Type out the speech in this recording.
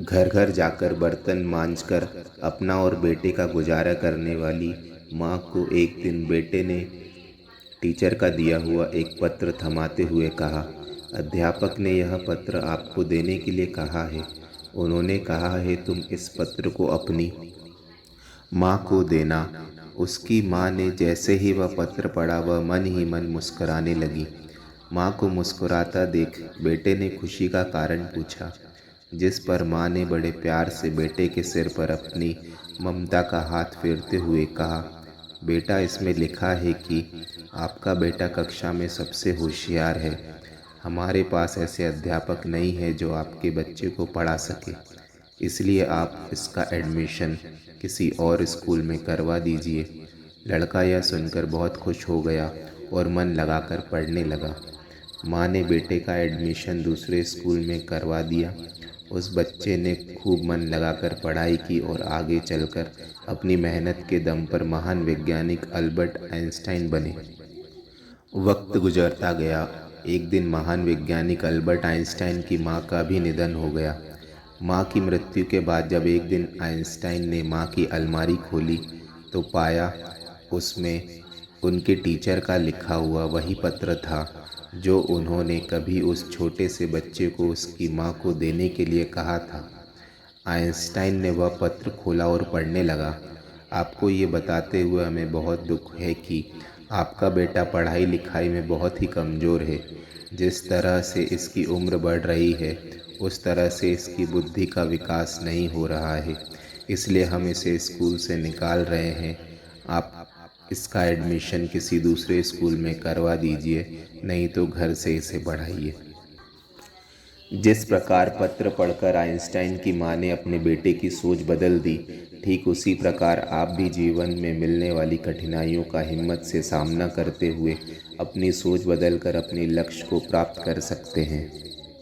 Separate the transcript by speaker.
Speaker 1: घर घर जाकर बर्तन मांजकर अपना और बेटे का गुजारा करने वाली माँ को एक दिन बेटे ने टीचर का दिया हुआ एक पत्र थमाते हुए कहा, अध्यापक ने यह पत्र आपको देने के लिए कहा है। उन्होंने कहा है तुम इस पत्र को अपनी माँ को देना। उसकी माँ ने जैसे ही वह पत्र पढ़ा वह मन ही मन मुस्कुराने लगी। माँ को मुस्कुराता देख बेटे ने खुशी का कारण पूछा, जिस पर माँ ने बड़े प्यार से बेटे के सिर पर अपनी ममता का हाथ फेरते हुए कहा, बेटा इसमें लिखा है कि आपका बेटा कक्षा में सबसे होशियार है। हमारे पास ऐसे अध्यापक नहीं है जो आपके बच्चे को पढ़ा सके, इसलिए आप इसका एडमिशन किसी और स्कूल में करवा दीजिए। लड़का यह सुनकर बहुत खुश हो गया और मन लगाकर पढ़ने लगा। माँ ने बेटे का एडमिशन दूसरे स्कूल में करवा दिया। उस बच्चे ने खूब मन लगाकर पढ़ाई की और आगे चलकर अपनी मेहनत के दम पर महान वैज्ञानिक अल्बर्ट आइंस्टाइन बने। वक्त गुजरता गया। एक दिन महान वैज्ञानिक अल्बर्ट आइंस्टाइन की माँ का भी निधन हो गया। माँ की मृत्यु के बाद जब एक दिन आइंस्टाइन ने माँ की अलमारी खोली तो पाया उसमें उनके टीचर का लिखा हुआ वही पत्र था जो उन्होंने कभी उस छोटे से बच्चे को उसकी माँ को देने के लिए कहा था। आइंस्टाइन ने वह पत्र खोला और पढ़ने लगा। आपको ये बताते हुए हमें बहुत दुख है कि आपका बेटा पढ़ाई लिखाई में बहुत ही कमज़ोर है। जिस तरह से इसकी उम्र बढ़ रही है उस तरह से इसकी बुद्धि का विकास नहीं हो रहा है, इसलिए हम इसे स्कूल से निकाल रहे हैं। आप इसका एडमिशन किसी दूसरे स्कूल में करवा दीजिए, नहीं तो घर से इसे पढ़ाइए। जिस प्रकार पत्र पढ़कर आइंस्टाइन की माँ ने अपने बेटे की सोच बदल दी, ठीक उसी प्रकार आप भी जीवन में मिलने वाली कठिनाइयों का हिम्मत से सामना करते हुए अपनी सोच बदलकर अपने लक्ष्य को प्राप्त कर सकते हैं।